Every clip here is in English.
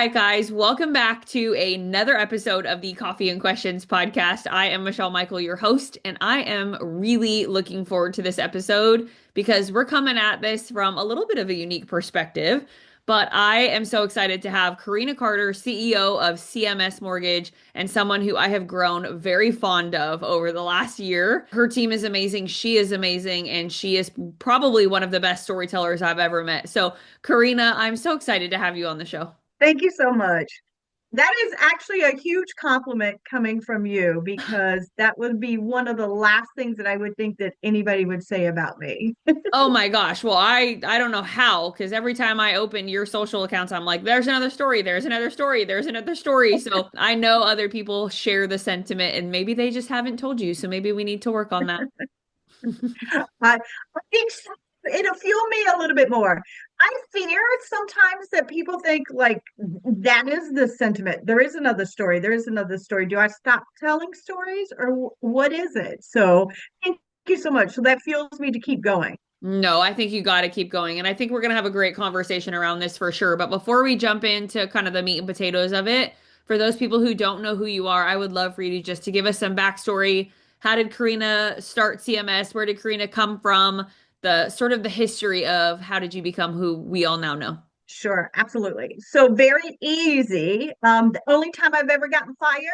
right, guys, welcome back to another episode of the Coffee and Questions podcast. I am Michelle Michael, your host, and I am really looking forward to this episode because we're coming at this from a little bit of a unique perspective. But I am so excited to have Corrina Carter, CEO of CMS Mortgage, and someone who I have grown very fond of over the last year. Her team is amazing, she is amazing, and she is probably one of the best storytellers I've ever met. So, Corrina, I'm so excited to have you on the show. Thank you so much. That is actually a huge compliment coming from you because that would be one of the last things that I would think that anybody would say about me. Oh my gosh. Well, I don't know how, because every time I open your social accounts, I'm like, there's another story, there's another story, there's another story. So I know other people share the sentiment and maybe they just haven't told you. So maybe we need to work on that. I think it'll fuel me a little bit more. I fear sometimes that people think like that is the sentiment. There is another story. There is another story. Do I stop telling stories or what is it? So thank you so much. So that fuels me to keep going. No, I think you got to keep going. And I think we're going to have a great conversation around this for sure. But before we jump into kind of the meat and potatoes of it, for those people who don't know who you are, I would love for you to just to give us some backstory. How did Corrina start CMS? Where did Corrina come from? The sort of the history of how did you become who we all now know? Sure, absolutely. So very easy. The only time I've ever gotten fired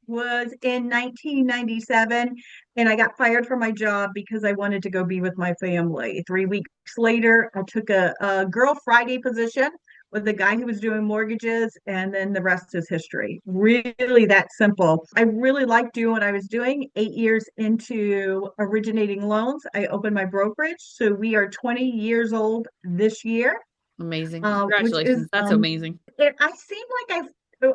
was in 1997, and I got fired from my job because I wanted to go be with my family. 3 weeks later, I took a Girl Friday position with the guy who was doing mortgages, and then the rest is history. Really that simple. I really liked doing what I was doing. 8 years into originating loans, I opened my brokerage. So we are 20 years old this year, Amazing. which is Congratulations. That's amazing. I seem like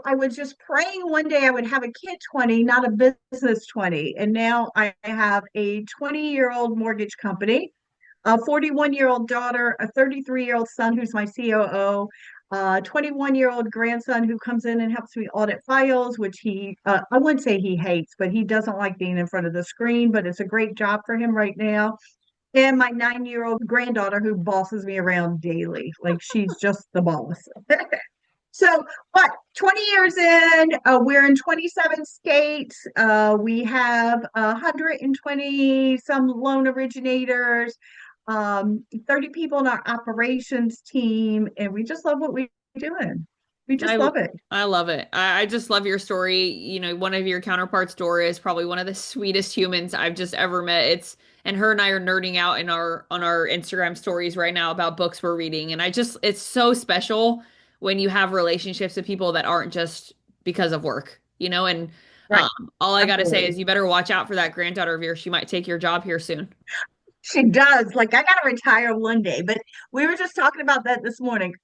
I was just praying one day I would have a kid 20, not a business 20. And now I have a 20-year-old mortgage company, a 41-year-old daughter, a 33-year-old son who's my COO, a 21-year-old grandson who comes in and helps me audit files, which I wouldn't say he hates, but he doesn't like being in front of the screen, but it's a great job for him right now. And my 9-year-old granddaughter who bosses me around daily. Like she's just the boss. So, but 20 years in, we're in 27 states. We have 120 some loan originators, 30 people in our operations team, and we just love what we're doing. We just I love it. I love it. I just love your story. You know, one of your counterparts, Dora, is probably one of the sweetest humans I've just ever met. It's and her and I are nerding out in our on our Instagram stories right now about books we're reading. And I just it's so special when you have relationships with people that aren't just because of work, you know, and Right. all I gotta say Absolutely. is you better watch out for that granddaughter of yours. She might take your job here soon. She does. Like, I gotta retire one day, but we were just talking about that this morning.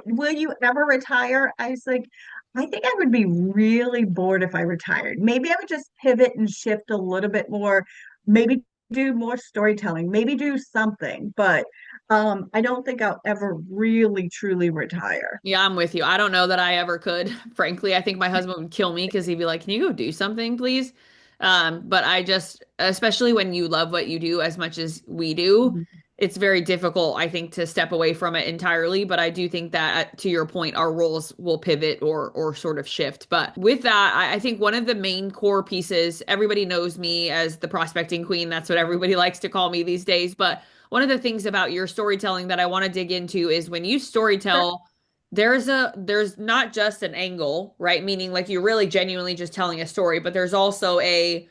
Will you ever retire? I was like, I think I would be really bored if I retired. Maybe I would just pivot and shift a little bit more, maybe do more storytelling, maybe do something, but I don't think I'll ever really truly retire. Yeah, I'm with you. I don't know that I ever could. Frankly, I think my husband would kill me because he'd be like, "Can you go do something, please?" But I just, especially when you love what you do as much as we do, Mhm. it's very difficult, I think, to step away from it entirely. But I do think that, to your point, our roles will pivot or sort of shift. But with that, I think one of the main core pieces, everybody knows me as the prospecting queen. That's what everybody likes to call me these days. But one of the things about your storytelling that I want to dig into is when you Sure. storytell there's not just an angle, right? Meaning like you're really genuinely just telling a story, but there's also a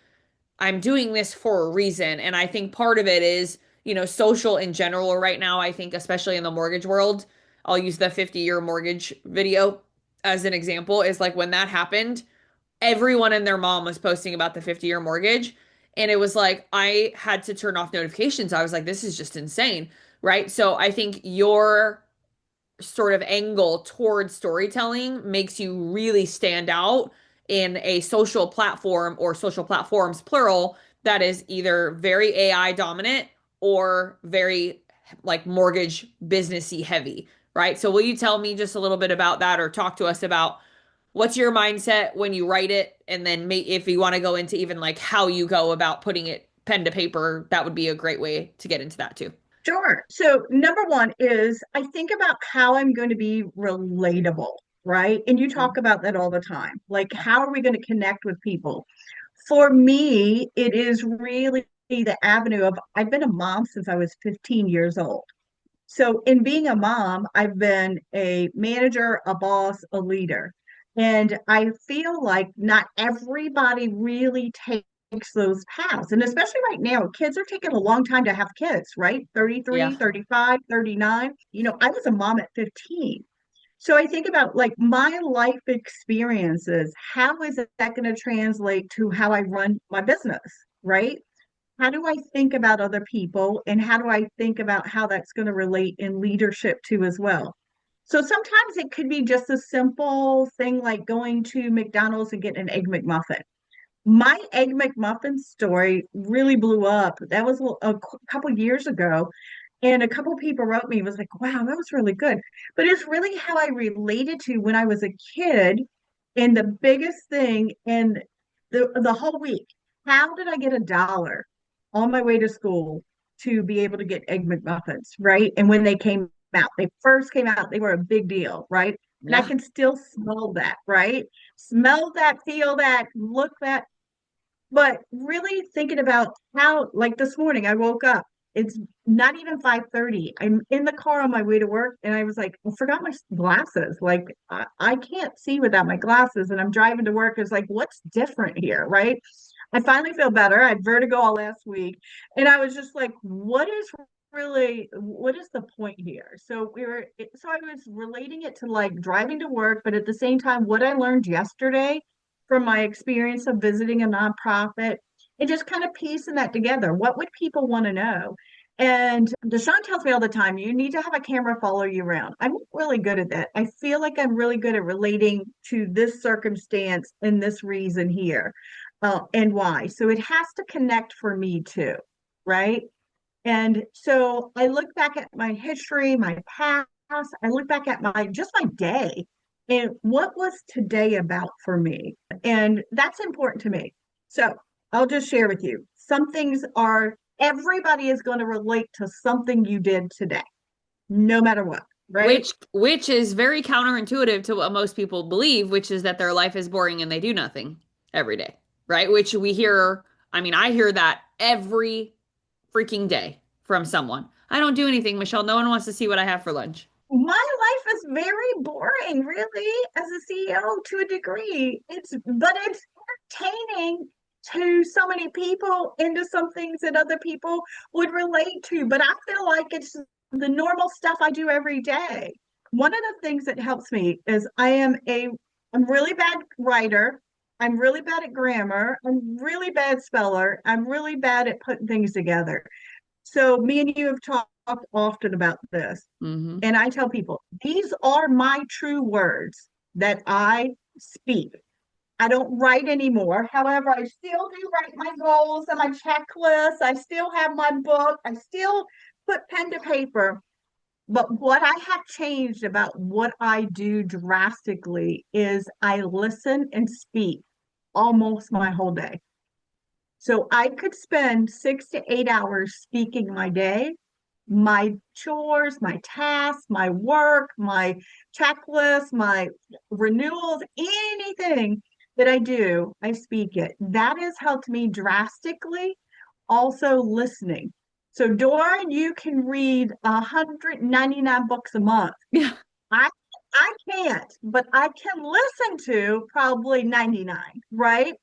I'm doing this for a reason. And I think part of it is, you know, social in general right now. I think especially in the mortgage world, I'll use the 50-year mortgage video as an example, is like when that happened, everyone and their mom was posting about the 50-year mortgage. And it was like I had to turn off notifications. I was like, this is just insane, right? So I think your sort of angle towards storytelling makes you really stand out in a social platform or social platforms plural that is either very AI dominant or very like mortgage businessy heavy, right? So will you tell me just a little bit about that or talk to us about what's your mindset when you write it and then if you want to go into even like how you go about putting it pen to paper, that would be a great way to get into that too. Sure. So, number one is I think about how I'm going to be relatable. right? And you talk about that all the time. Like, how are we going to connect with people? For me, it is really the avenue of I've been a mom since I was 15 years old. So, in being a mom, I've been a manager, a boss, a leader. And I feel like not everybody really takes those paths. And especially right now, kids are taking a long time to have kids, right? Yeah. 33, 35, 39. I was a mom at 15. So I think about like my life experiences. How is that going to translate to how I run my business, right? How do I think about other people and how do I think about how that's going to relate in leadership too as well? So sometimes it could be just a simple thing like going to McDonald's and getting an egg McMuffin. My egg McMuffin story really blew up. That was a couple years ago. And a couple people wrote me, was like, wow, that was really good. But it's really how I related to when I was a kid. And the biggest thing in the whole week, how did I get $1 on my way to school to be able to get egg McMuffins, right? And when they came out, they first came out, they were a big deal, right? And I Yeah. can still smell that, right? Smell that, feel that, look that. But really thinking about how, like this morning, I woke up. It's not even 5:30. I'm in the car on my way to work, and I was like, I forgot my glasses. Like, I can't see without my glasses, and I'm driving to work. It's like, what's different here, right? I finally feel better. I had vertigo all last week, and I was just like, what is the point here? So I was relating it to like driving to work, but at the same time, what I learned yesterday from my experience of visiting a nonprofit and just kind of piecing that together. What would people want to know? And Deshaun tells me all the time, you need to have a camera follow you around. I'm really good at that. I feel like I'm really good at relating to this circumstance and this reason here, and why. So it has to connect for me too, right? And so I look back at my history, my past, I look back at my just my day and what was today about for me? And that's important to me. So I'll just share with you. Some things are everybody is going to relate to something you did today, no matter what, right? Which is very counterintuitive to what most people believe, which is that their life is boring and they do nothing every day, right? Which we hear, I mean, I hear that every freaking day from someone. I don't do anything, Michelle. No one wants to see what I have for lunch. My life is very boring, really, as a CEO to a degree. But it's entertaining to so many people into some things that other people would relate to. But I feel like it's the normal stuff I do every day. One of the things that helps me is I'm really bad writer. I'm really bad at grammar. I'm really bad speller. I'm really bad at putting things together. So me and you have talked often about this. Hmm. And I tell people, these are my true words that I speak. I don't write anymore. However, I still do write my goals and my checklists. I still have my book. I still put pen to paper. But what I have changed about what I do drastically is I listen and speak almost my whole day. So I could spend 6 to 8 hours speaking my day, my chores, my tasks, my work, my checklist, my renewals, anything that I do, I speak it. That has helped me drastically. Also, listening. So, Dora, you can read 199 books a month. Yeah. I I can't, but I can listen to probably 99, right?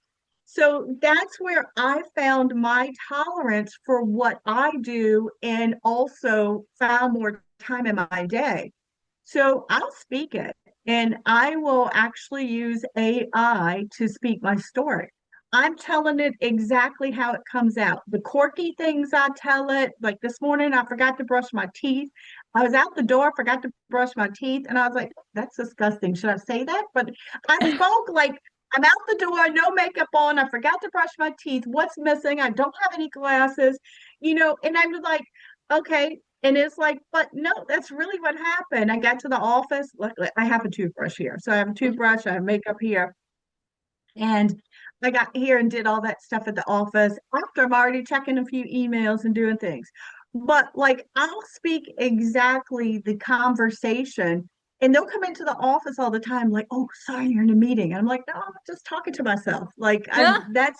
So that's where I found my tolerance for what I do and also found more time in my day. So I'll speak it and I will actually use AI to speak my story. I'm telling it exactly how it comes out. The quirky things I tell it, like this morning, I forgot to brush my teeth. I was out the door, forgot to brush my teeth, and I was like, that's disgusting. Should I say that? But I spoke like I'm out the door, no makeup on. I forgot to brush my teeth. What's missing? I don't have any glasses, and I'm like, okay. And it's like, but no, that's really what happened. I got to the office. Luckily, I have a toothbrush here. So I have a toothbrush, I have makeup here. And I got here and did all that stuff at the office after I'm already checking a few emails and doing things. But like, I'll speak exactly the conversation And they'll come into the office all the time, like, "Oh, sorry, you're in a meeting." And I'm like, "No, I'm just talking to myself." Like Yeah. I'm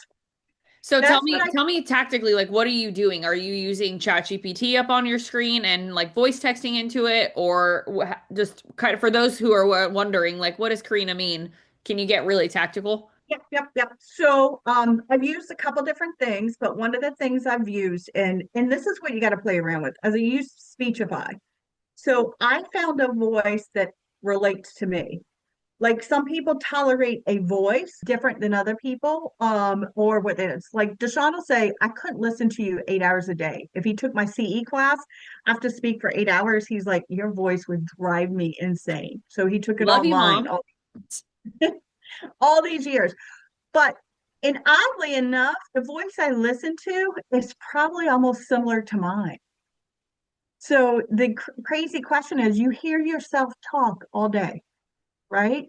So that's what I tell me tactically, like, what are you doing? Are you using ChatGPT up on your screen and like voice texting into it, or just kind of for those who are wondering, like, what does Karina mean? Can you get really tactical? yep. So I've used a couple different things, but one of the things I've used, and this is what you got to play around with, as I use Speechify. So I found a voice that relates to me. Like some people tolerate a voice different than other people, or what it is. Like Deshaun will say, I couldn't listen to you 8 hours a day. If he took my CE class, I have to speak for 8 hours. He's like, your voice would drive me insane. So he took it Love you, online mom. all these years. But and oddly enough, the voice I listen to is probably almost similar to mine. So the crazy question is, you hear yourself talk all day, right?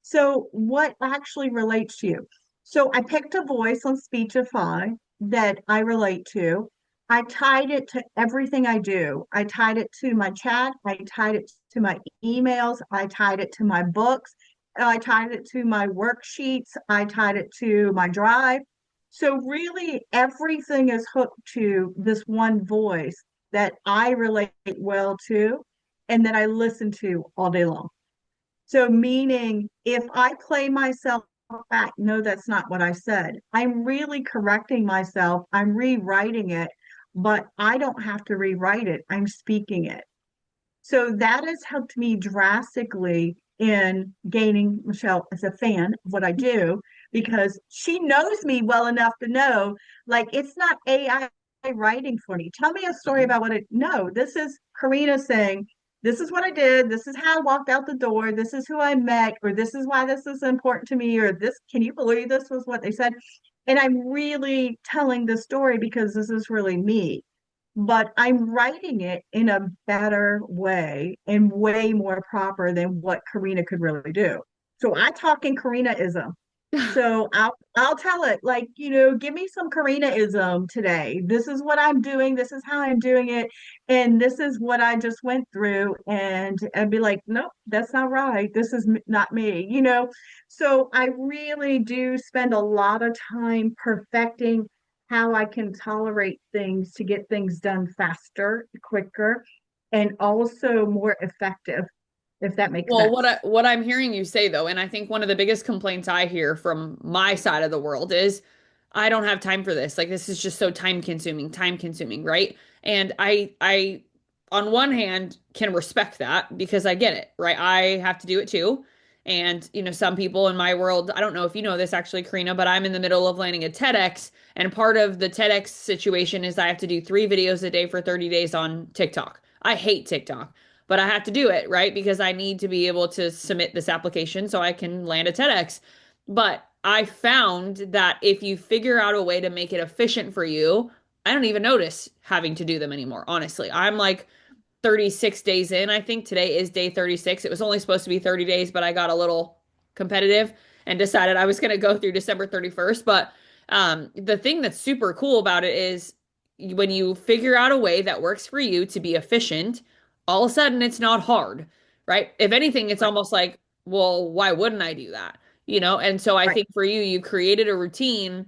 So, what actually relates to you? So, I picked a voice on Speechify that I relate to. I tied it to everything I do. I tied it to my chat. I tied it to my emails. I tied it to my books. I tied it to my worksheets. I tied it to my drive. So, really, everything is hooked to this one voice that I relate well to and that I listen to all day long. So, meaning if I play myself back, no, that's not what I said. I'm really correcting myself. I'm rewriting it, but I don't have to rewrite it. I'm speaking it. So that has helped me drastically in gaining Michelle as a fan of what I do because she knows me well enough to know, like, it's not AI writing for me. Tell me a story about what it. No, this is Corrina saying, this is what I did. This is how I walked out the door. This is who I met, or this is why this is important to me, or this, can you believe this was what they said? And I'm really telling the story because this is really me, but I'm writing it in a better way and way more proper than what Karina could really do. So I talk in Karinaism. So I'll tell it like, give me some Karinaism today. This is what I'm doing. This is how I'm doing it. And this is what I just went through. And I'd be like, nope, that's not right. This is not me. So I really do spend a lot of time perfecting how I can tolerate things to get things done faster, quicker, and also more effective, if that makes Well, sense. what I'm hearing you say though, and I think one of the biggest complaints I hear from my side of the world is I don't have time for this. Like this is just so time consuming, right? And I on one hand can respect that because I get it, right? I have to do it too. And some people in my world, I don't know if you know this actually, Karina, but I'm in the middle of landing a TEDx, and part of the TEDx situation is I have to do 3 videos a day for 30 days on TikTok. I hate TikTok, but I have to do it, right? Because I need to be able to submit this application so I can land a TEDx. But I found that if you figure out a way to make it efficient for you, I don't even notice having to do them anymore, honestly. I'm like 36 days in. I think today is day 36. It was only supposed to be 30 days, but I got a little competitive and decided I was going to go through December 31st. But the thing that's super cool about it is when you figure out a way that works for you to be efficient, all of a sudden it's not hard, right? If anything, it's Right, almost like, well, why wouldn't I do that? And so I right. think for you, you created a routine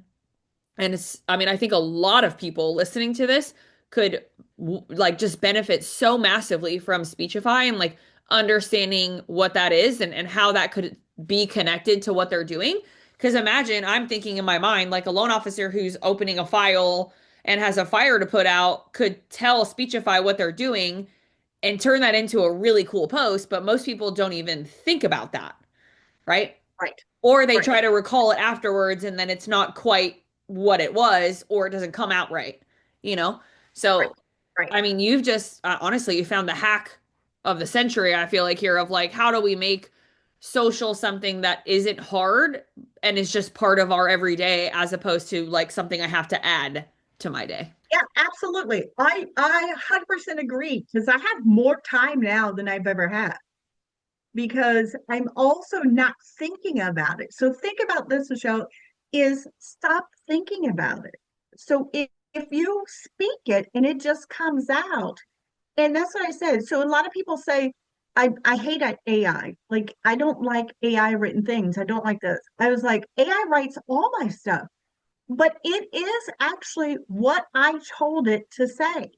and I mean, I think a lot of people listening to this could like just benefit so massively from Speechify and like understanding what that is and how that could be connected to what they're doing. Because imagine I'm thinking in my mind, like a loan officer who's opening a file and has a fire to put out could tell Speechify what they're doing and turn that into a really cool post. But most people don't even think about that, right? Right, Or they right, try to recall it afterwards and then it's not quite what it was or it doesn't come out right, you know? right, So, right. I mean, you've just honestly, you found the hack of the century, I feel like here of like, how do we make social something that isn't hard and is just part of our everyday as opposed to like something I have to add to my day? Yeah, absolutely. I 100% agree because I have more time now than I've ever had because I'm also not thinking about it. So think about this, Michelle, is stop thinking about it. So if you speak it and it just comes out, and that's what I said. So a lot of people say, I hate AI. Like I don't like AI written things. I don't like this. I was like, AI writes all my stuff, but it is actually what I told it to say.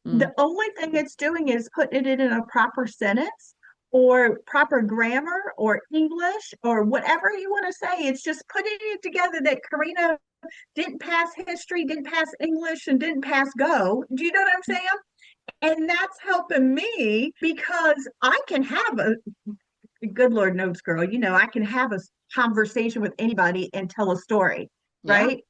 Mm. The only thing it's doing is putting it in a proper sentence or proper grammar or English or whatever you want to say. It's just putting it together that Karina didn't pass history, didn't pass English, and didn't pass Go. Do you know what I'm saying? And that's helping me because I can have good Lord knows, girl, I can have a conversation with anybody and tell a story, Yeah. right?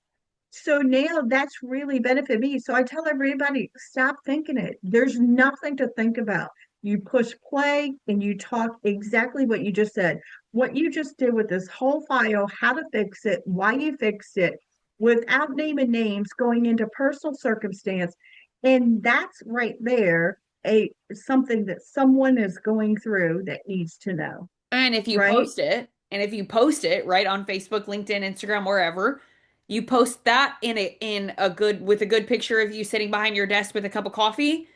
So now that's really benefited me. So I tell everybody, stop thinking it. There's nothing to think about. You push play and you talk exactly what you just said. What you just did with this whole file, how to fix it, why you fixed it, without naming names, going into personal circumstance. And that's right there, a something that someone is going through that needs to know, And if you right? post it, and if you post it right on Facebook, LinkedIn, Instagram, wherever, you post that in a good with a good picture of you sitting behind your desk with a cup of coffee,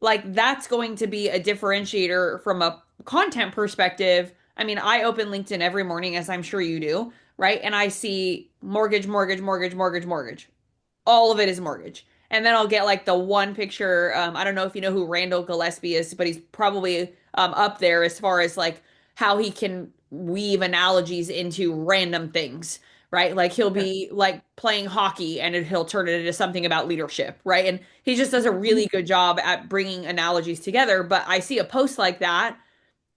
like that's going to be a differentiator from a content perspective. I mean, I open LinkedIn every morning, as I'm sure you do, right? And I see mortgage, mortgage, mortgage, mortgage, mortgage. All of it is mortgage. And then I'll get like the one picture. I don't know if you know who Randall Gillespie is, but he's probably up there as far as like how he can weave analogies into random things, right? Like he'll Yeah. be like playing hockey and he'll turn it into something about leadership, right? And he just does a really good job at bringing analogies together. But I see a post like that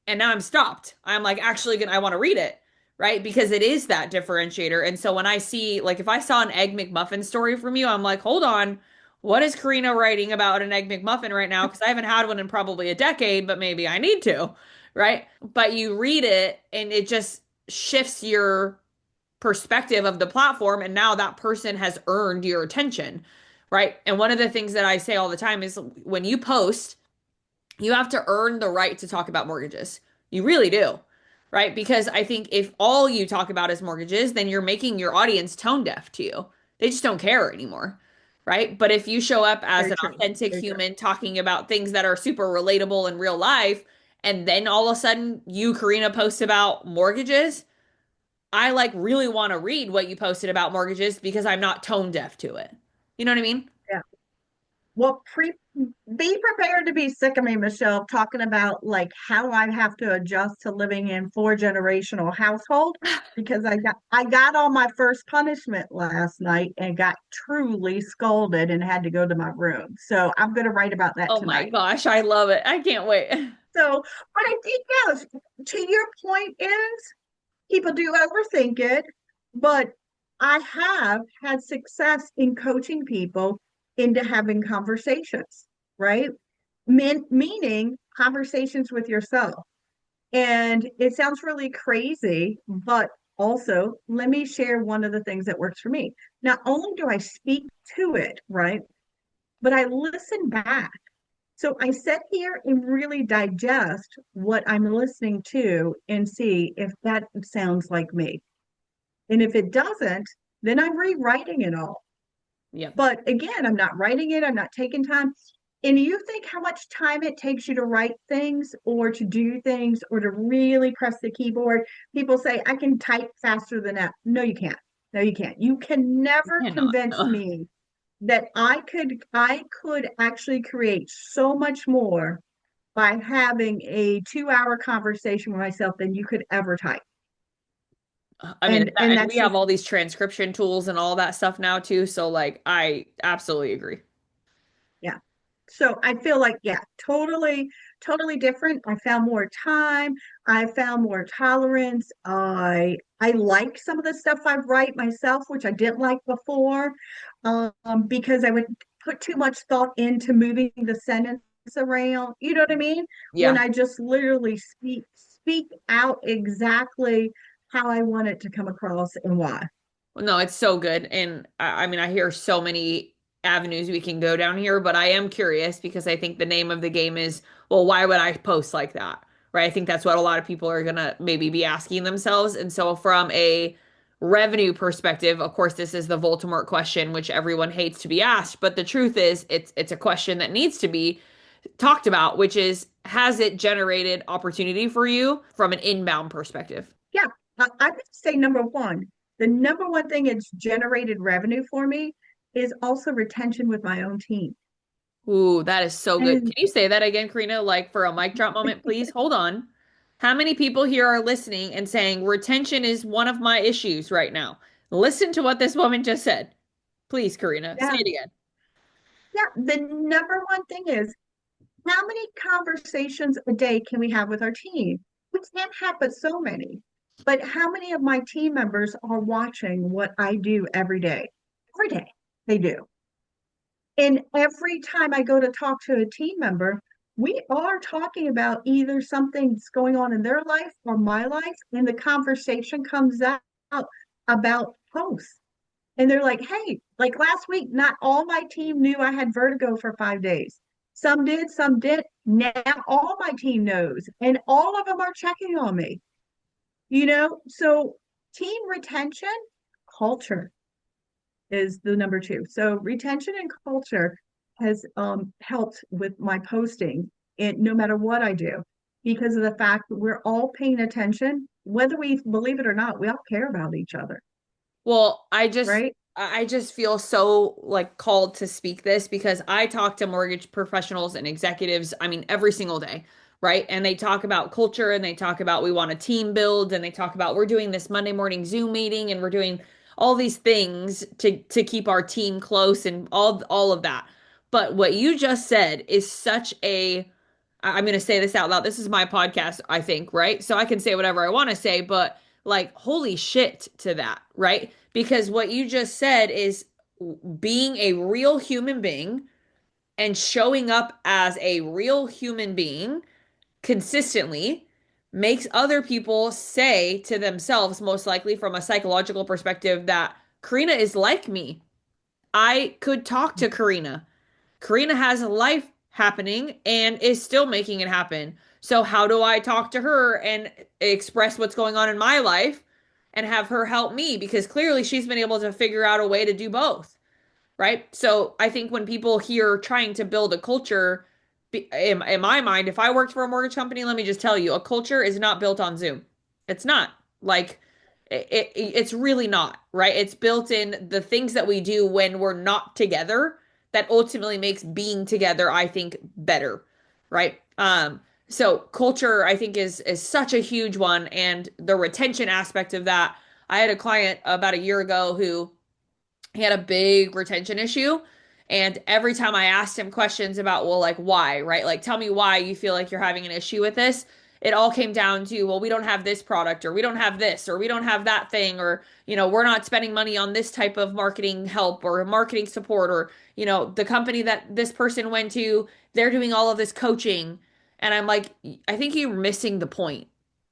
and now I'm stopped. I'm like actually gonna I want to read it, right? Because it is that differentiator. And so when I see like if I saw an Egg McMuffin story from you, I'm like, hold on, what is Karina writing about an Egg McMuffin right now? Because I haven't had one in probably a decade, but maybe I need to, right? But you read it and it just shifts your perspective of the platform, and now that person has earned your attention, right? And one of the things that I say all the time is when you post you have to earn the right to talk about mortgages. You really do, right? Because I think if all you talk about is mortgages, then you're making your audience tone deaf to you. They just don't care anymore, right? But if you show up as Very an true. authentic Very true. human talking about things that are super relatable in real life, and then all of a sudden you, Karina, post about mortgages, I like really want to read what you posted about mortgages because I'm not tone deaf to it. You know what I mean? Yeah. Well, be prepared to be sick of me, Michelle, talking about like how I have to adjust to living in four generational household because I got all my first punishment last night and got truly scolded and had to go to my room. So I'm going to write about that Oh my tonight. gosh, I love it. I can't wait. So, but I think yes, to your point is people do overthink it, but I have had success in coaching people into having conversations, right? Meaning conversations with yourself. And it sounds really crazy, but also let me share one of the things that works for me. Not only do I speak to it, right? But I listen back. So I sit here and really digest what I'm listening to and see if that sounds like me. And if it doesn't, then I'm rewriting it all. Yep. But again, I'm not writing it, I'm not taking time. And you think how much time it takes you to write things or to do things or to really press the keyboard? People say, I can type faster than that. No, you can't. No, you can't. You can You never cannot. convince me that I could actually create so much more by having a 2 hour conversation with myself than you could ever type. I mean, And and we that's have just all these transcription tools and all that stuff now too. So like, I absolutely agree. yeah. So I feel like, yeah, totally, totally different. I found more time. I found more tolerance. I like some of the stuff I write myself, which I didn't like before, because I would put too much thought into moving the sentence around. You know what I mean? When Yeah. I just literally speak out exactly how I want it to come across and why. Well, no, it's so good. And I mean, I hear so many avenues we can go down here, but I am curious because I think the name of the game is, well, why would I post like that? Right? I think that's what a lot of people are gonna maybe be asking themselves. And so from a revenue perspective, of course, this is the Voldemort question, which everyone hates to be asked, but the truth is it's a question that needs to be talked about, which is has it generated opportunity for you from an inbound perspective? Yeah, I would say number one, the number one thing it's generated revenue for me is also retention with my own team. Ooh, that is so good. Can And you say that again, Karina? Like for a mic drop moment, please? Hold on. How many people here are listening and saying retention is one of my issues right now? Listen to what this woman just said. Please, Karina, say yeah, it again. yeah, the number one thing is how many conversations a day can we have with our team? We can't have but so many. But how many of my team members are watching what I do every day? Every day they do. And every time I go to talk to a team member, we are talking about either something's going on in their life or my life, and the conversation comes out about posts. And they're like, hey, like last week, not all my team knew I had vertigo for 5 days. Some did, some didn't. Now all my team knows, and all of them are checking on me, So team retention, culture is the number two. So retention and culture has helped with my posting, and no matter what I do, because of the fact that we're all paying attention, whether we believe it or not, we all care about each other, Well, right? I just feel so like called to speak this because I talk to mortgage professionals and executives, I mean, every single day, right? And they talk about culture and they talk about we want a team build and they talk about we're doing this Monday morning Zoom meeting and we're doing all these things to keep our team close and all of that. But what you just said is such a I'm going to say this out loud. This is my podcast, I think, right? So I can say whatever I want to say, but like, holy shit to that, right? Because what you just said is being a real human being and showing up as a real human being consistently makes other people say to themselves, most likely from a psychological perspective, that Karina is like me. I could talk to Karina. Karina has a life happening and is still making it happen. So how do I talk to her and express what's going on in my life and have her help me? Because clearly she's been able to figure out a way to do both, right? So I think when people hear trying to build a culture, in my mind, if I worked for a mortgage company, let me just tell you, a culture is not built on Zoom. It's not. Like it's really not, right? It's built in the things that we do when we're not together that ultimately makes being together, I think, better, right? So culture, I think, is such a huge one, and the retention aspect of that. I had a client about a year ago who he had a big retention issue. And every time I asked him questions about, well, like, why, right? Like, tell me why you feel like you're having an issue with this. It all came down to, well, we don't have this product, or we don't have this, or we don't have that thing, or, we're not spending money on this type of marketing help or marketing support, or, the company that this person went to, they're doing all of this coaching. And I'm like, I think you're missing the point,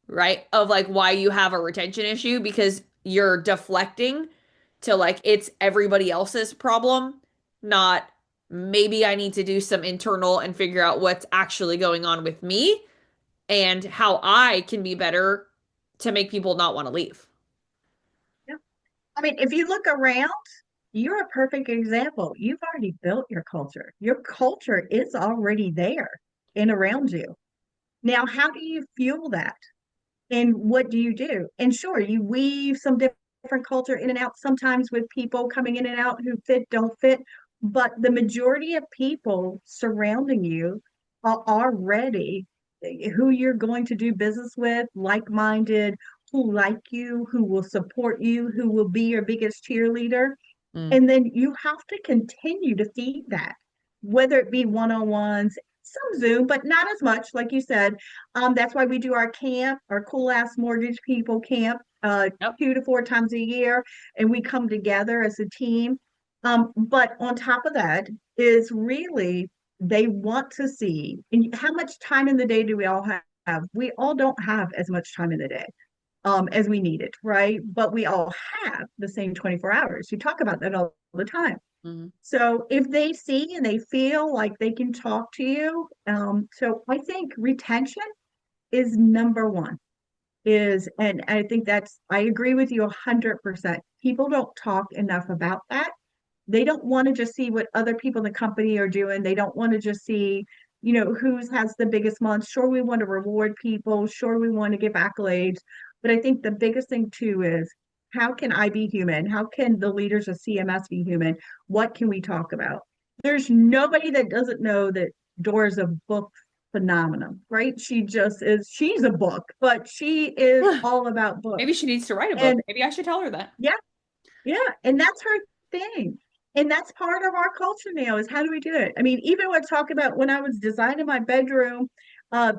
right? Of like why you have a retention issue because you're deflecting to like it's everybody else's problem, not maybe I need to do some internal and figure out what's actually going on with me and how I can be better to make people not want to leave. Yeah. I mean, if you look around, you're a perfect example. You've already built your culture. Your culture is already there and around you. Now, how do you fuel that? And what do you do? And sure, you weave some different culture in and out, sometimes with people coming in and out who fit, don't fit. But the majority of people surrounding you are already who you're going to do business with, like-minded, who like you, who will support you, who will be your biggest cheerleader. Mm. And then you have to continue to feed that, whether it be one-on-ones, some Zoom, but not as much, like you said. That's why we do our camp, our cool ass mortgage people camp, Yep. 2 to 4 times a year, and we come together as a team. But on top of that is really they want to see and how much time in the day do we all have? We all don't have as much time in the day as we need it, right? But we all have the same 24 hours. You talk about that all the time. Mhm. So if they see and they feel like they can talk to you, so I think retention is number one. And I think I agree with you 100%. People don't talk enough about that. They don't want to just see what other people in the company are doing. They don't want to just see who's has the biggest month. Sure, we want to reward people. Sure, we want to give accolades. But I think the biggest thing too is how can I be human? How can the leaders of CMS be human? What can we talk about? There's nobody that doesn't know that Dora's a book phenomenon, right? She just is, she's a book, but she is all about Maybe books. she needs to write a book. And Maybe I should tell her that. yeah, yeah, and that's her thing. And that's part of our culture now is how do we do it? I mean, even when I talk about when I was designing my bedroom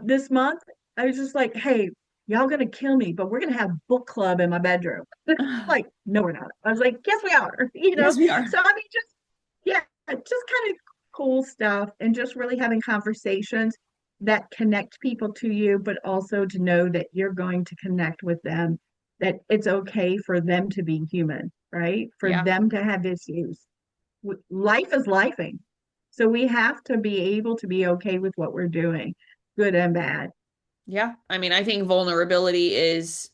this month, I was just like, hey, y'all gonna kill me, but we're gonna have book club in my bedroom. Like, no, we're not. I was like, yes, we are, Yes, we are. So I mean, just yeah, just kind of cool stuff and just really having conversations that connect people to you, but also to know that you're going to connect with them, that it's okay for them to be human, right? For Yeah. them to have issues. Life is lifing. So we have to be able to be okay with what we're doing, good and bad. Yeah. I mean, I think vulnerability is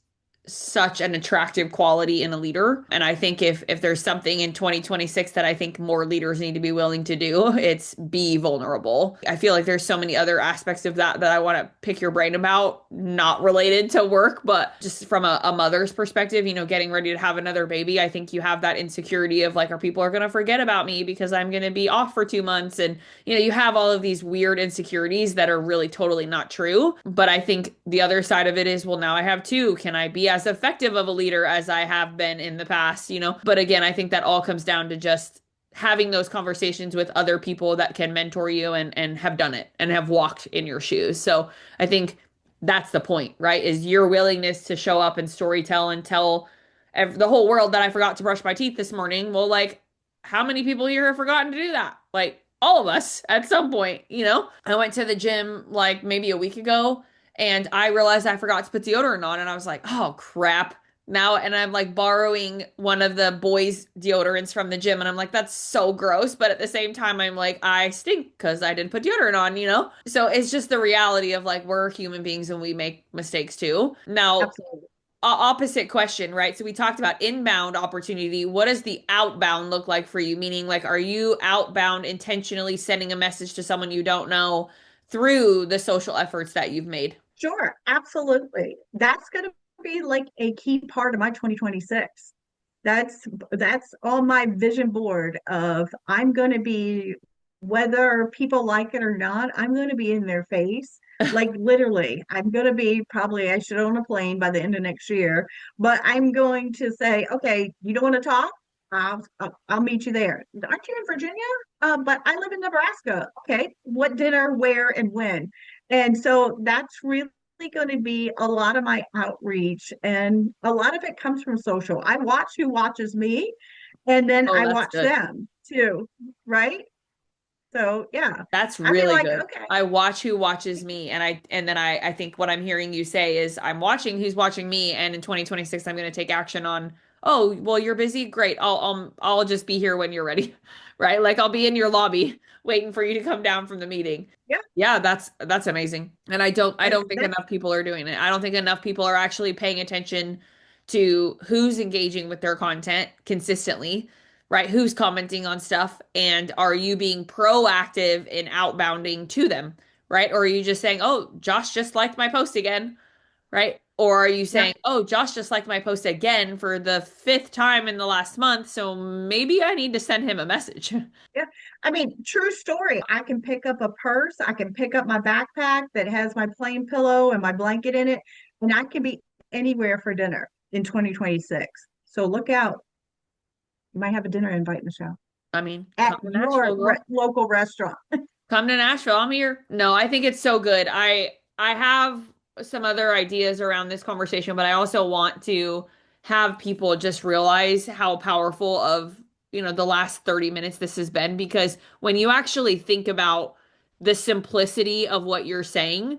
such an attractive quality in a leader. And I think if there's something in 2026 that I think more leaders need to be willing to do, it's be vulnerable. I feel like there's so many other aspects of that that I want to pick your brain about, not related to work, but just from a mother's perspective, getting ready to have another baby. I think you have that insecurity of like, are people are going to forget about me because I'm going to be off for 2 months? And you have all of these weird insecurities that are really totally not true. But I think the other side of it is, well, now I have two. Can I be as effective of a leader as I have been in the past? But again, I think that all comes down to just having those conversations with other people that can mentor you and have done it and have walked in your shoes. So I think that's the point, right? Is your willingness to show up and storytell and tell the whole world that I forgot to brush my teeth this morning. Well, like, how many people here have forgotten to do that? Like, all of us at some point. I went to the gym like maybe a week ago and I realized I forgot to put deodorant on and I was like, oh crap. Now, and I'm like borrowing one of the boys' deodorants from the gym, and I'm like, that's so gross. But at the same time, I'm like, I stink because I didn't put deodorant on? So it's just the reality of like, we're human beings and we make mistakes too. Now, Absolutely. opposite question, right? So we talked about inbound opportunity. What does the outbound look like for you? Meaning, like, are you outbound intentionally sending a message to someone you don't know through the social efforts that you've made? Sure, absolutely. That's going to be like a key part of my 2026. That's on my vision board of I'm going to be, whether people like it or not, I'm going to be in their face. Like literally, I'm going to be probably I should own a plane by the end of next year, but I'm going to say, okay, you don't want to talk? I'll meet you there. Aren't you in Virginia? But I live in Nebraska. Okay, what dinner, where, and when? And so that's really going to be a lot of my outreach, and a lot of it comes from social. I watch who watches me, and then Oh, I that's watch good. them too, right? So yeah, That's I'd be really like, good. okay, I watch who watches me, and then I think what I'm hearing you say is I'm watching who's watching me, and in 2026 I'm going to take action on, oh, well, you're busy. Great. I'll just be here when you're ready. Right? Like I'll be in your lobby waiting for you to come down from the meeting. yeah, Yeah, that's amazing. And I don't think that's enough people are doing it. I don't think enough people are actually paying attention to who's engaging with their content consistently, right? Who's commenting on stuff, and are you being proactive in outbounding to them, right? Or are you just saying, "Oh, Josh just liked my post again," right? Or are you yeah, saying, "Oh, Josh just liked my post again for the fifth time in the last month, so maybe I need to send him a message." yeah. I mean, true story. I can pick up a purse, I can pick up my backpack that has my plain pillow and my blanket in it, and I can be anywhere for dinner in 2026. So look out. You might have a dinner invite, Michelle, I mean, at come to your Nashville, girl. local restaurant. Come to Nashville. I'm here. No, I think it's so good. I have some other ideas around this conversation, but I also want to have people just realize how powerful of, the last 30 minutes this has been, because when you actually think about the simplicity of what you're saying, Mhm.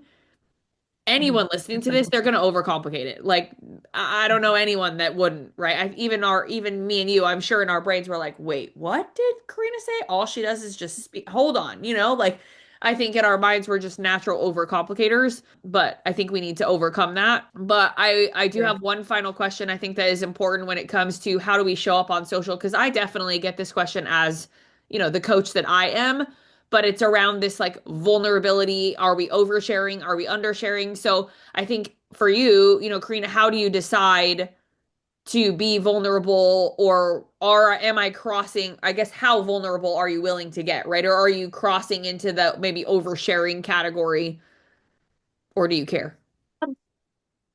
anyone listening It's to this, simple. they're going to overcomplicate it. Like, I don't know anyone that wouldn't, right? Even me and you, I'm sure in our brains, we're like, wait, what did Corrina say? All she does is just speak. Hold on. Like, I think in our minds, we're just natural overcomplicators, but I think we need to overcome that. But I do Yeah. have one final question I think that is important when it comes to how do we show up on social? Because I definitely get this question as, the coach that I am. but it's around this like vulnerability. Are we oversharing? Are we undersharing? So I think for you, Karina, how do you decide to be vulnerable, or am I crossing, I guess, how vulnerable are you willing to get, right? Or are you crossing into the maybe oversharing category, or do you care?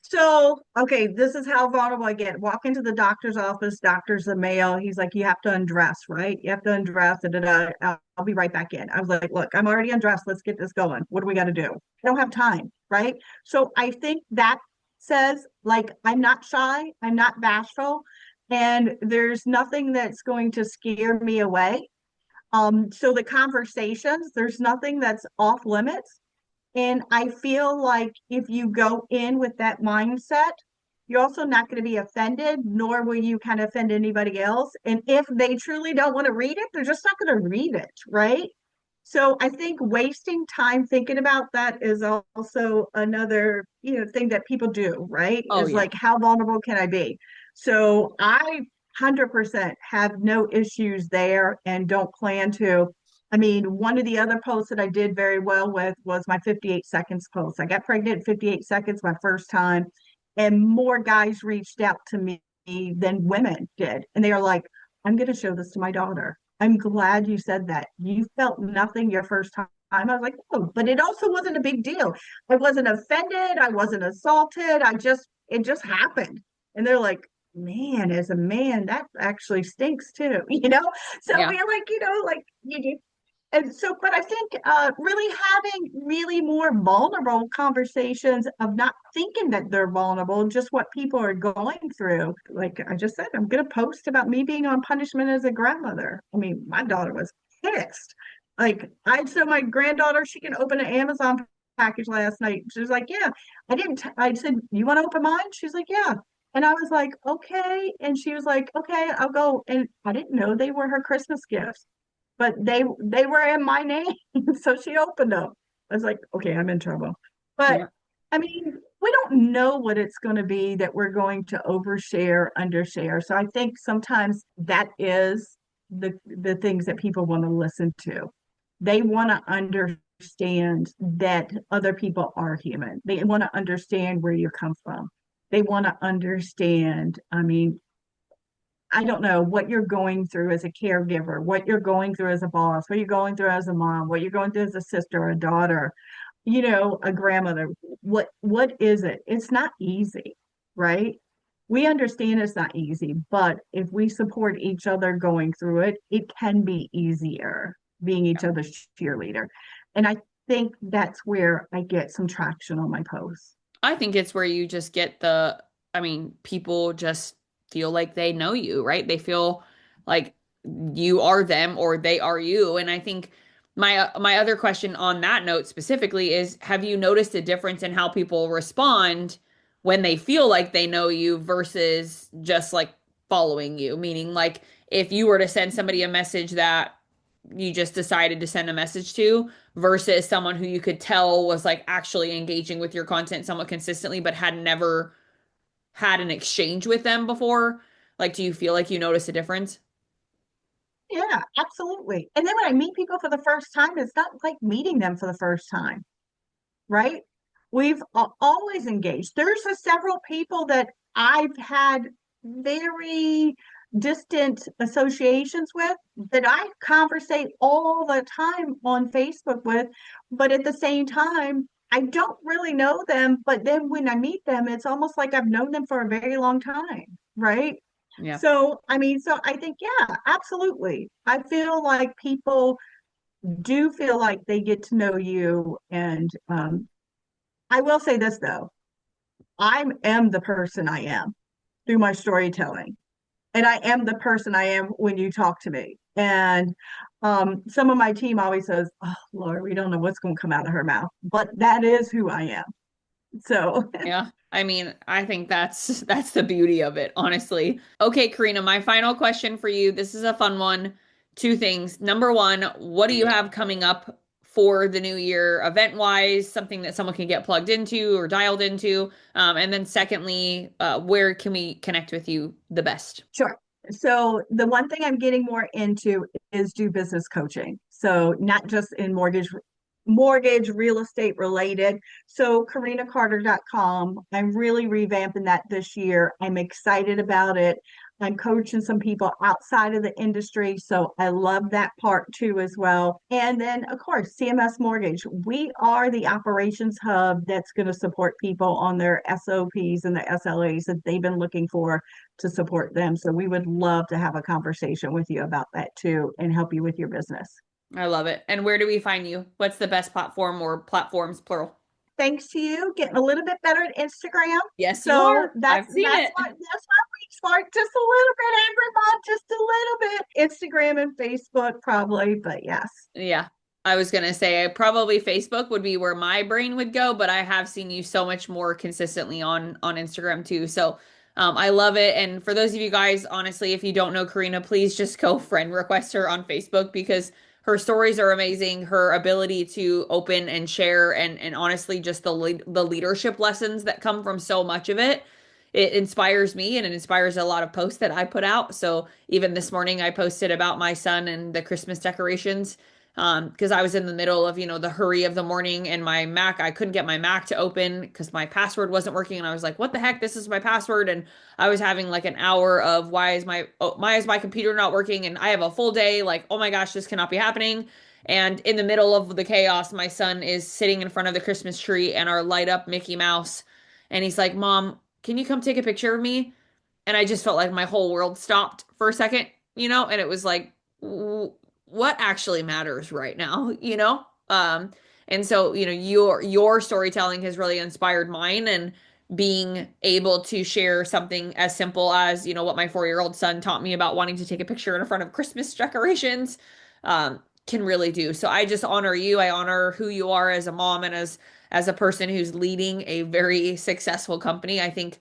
So, okay, this is how vulnerable I get. Walk into the doctor's office, doctor's a male. He's like, you have to undress, right? You have to undress. Da, da, da. I'll be right back in. I was like, look, I'm already undressed. Let's get this going. What do we got to do? I don't have time, right? So I think that says, like, I'm not shy, I'm not bashful, and there's nothing that's going to scare me away. So the conversations, there's nothing that's off limits. And I feel like if you go in with that mindset, you're also not going to be offended, nor will you kind of offend anybody else. And if they truly don't want to read it, they're just not going to read it, right? So I think wasting time thinking about that is also another, thing that people do, right? Oh Is yeah. like, how vulnerable can I be? So I 100% have no issues there and don't plan to. I mean, one of the other posts that I did very well with was my 58 seconds post. I got pregnant in 58 seconds my first time, and more guys reached out to me than women did. And they are like, I'm going to show this to my daughter. I'm glad you said that. You felt nothing your first time. I was like, oh, but it also wasn't a big deal. I wasn't offended. I wasn't assaulted. It just happened. And they're like, man, as a man, that actually stinks too, you know? So Yeah. we're like, like you and so, but I think really having really more vulnerable conversations of not thinking that they're vulnerable, just what people are going through. Like I just said, I'm going to post about me being on punishment as a grandmother. I mean, my daughter was pissed. Like I told my granddaughter she can open an Amazon package last night. She was like, "Yeah." I didn't. I said, "You want to open mine?" She's like, "Yeah." And I was like, "Okay." And she was like, "Okay, I'll go." And I didn't know they were her Christmas gifts, but they were in my name. So she opened them. I was like, okay, I'm in trouble. But Yeah. I mean, we don't know what it's going to be that we're going to overshare, undershare. So I think sometimes that is the things that people want to listen to. They want to understand that other people are human. They want to understand where you come from. They want to understand, I mean, I don't know what you're going through as a caregiver, what you're going through as a boss, what you're going through as a mom, what you're going through as a sister, a daughter, a grandmother. What is it? It's not easy, right? We understand it's not easy, but if we support each other going through it, it can be easier being each other's cheerleader. And I think that's where I get some traction on my posts. I think it's where you just get I mean, people just feel like they know you, right? They feel like you are them or they are you. And I think my other question on that note specifically is, have you noticed a difference in how people respond when they feel like they know you versus just like following you? Meaning, like, if you were to send somebody a message that you just decided to send a message to versus someone who you could tell was like actually engaging with your content somewhat consistently but had never had an exchange with them before? Like, do you feel like you notice a difference? Yeah, absolutely. And then when I meet people for the first time, it's not like meeting them for the first time, right? We've always engaged. There's several people that I've had very distant associations with that I conversate all the time on Facebook with, but at the same time, I don't really know them. But then when I meet them, it's almost like I've known them for a very long time, right? Yeah. So, I mean, so I think, yeah, absolutely. I feel like people do feel like they get to know you. And I will say this though, I am the person I am through my storytelling. And I am the person I am when you talk to me. And some of my team always says, "Oh Lord, we don't know what's going to come out of her mouth," but that is who I am. So Yeah. I mean, I think that's the beauty of it, honestly. Okay, Karina, my final question for you. This is a fun one. Two things. Number one, what do you have coming up for the new year, event-wise, something that someone can get plugged into or dialed into? And then secondly, where can we connect with you the best? sure. So the one thing I'm getting more into is do business coaching. So not just in mortgage, real estate related. So CorrinaCarter.com. I'm really revamping that this year. I'm excited about it. I'm coaching some people outside of the industry. So I love that part too as well. And then of course, CMS Mortgage. We are the operations hub that's going to support people on their SOPs and the SLAs that they've been looking for to support them. So we would love to have a conversation with you about that too and help you with your business. I love it. And where do we find you? What's the best platform or platforms, plural? Thanks to you, getting a little bit better at Instagram. Yes, you So are. that's I've seen it. that's my weak spot, just a little bit every month, just a little bit. Instagram and Facebook probably, but yes. Yeah. I was gonna say probably Facebook would be where my brain would go, but I have seen you so much more consistently on Instagram too. So I love it. And for those of you guys, honestly, if you don't know Corrina, please just go friend request her on Facebook because her stories are amazing. Her ability to open and share and honestly just the leadership lessons that come from so much of it. It inspires me and it inspires a lot of posts that I put out. So even this morning I posted about my son and the Christmas decorations because I was in the middle of, the hurry of the morning and my Mac, I couldn't get my Mac to open because my password wasn't working. And I was like, what the heck? This is my password. And I was having like an hour of why is my computer not working? And I have a full day, like, oh my gosh, this cannot be happening. And in the middle of the chaos, my son is sitting in front of the Christmas tree and our light up Mickey Mouse. And he's like, Mom, can you come take a picture of me? And I just felt like my whole world stopped for a second, and it was like, what actually matters right now, and so, your storytelling has really inspired mine and being able to share something as simple as, what my 4-year-old son taught me about wanting to take a picture in front of Christmas decorations, can really do. So I just honor you. I honor who you are as a mom and as a person who's leading a very successful company. I think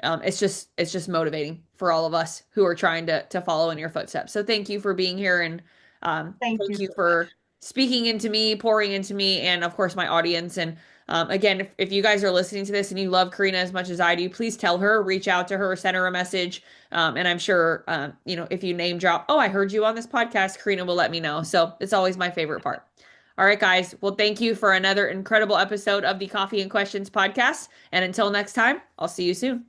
it's just motivating for all of us who are trying to follow in your footsteps. So thank you for being here and Thank thank you you so for much. speaking into me, pouring into me, and of course my audience. And again, if you guys are listening to this and you love Karina as much as I do, please tell her, reach out to her, send her a message. And I'm sure, if you name drop, oh, I heard you on this podcast, Karina will let me know. So it's always my favorite part. All right, guys. Well, thank you for another incredible episode of the Coffee and Questions podcast. And until next time, I'll see you soon.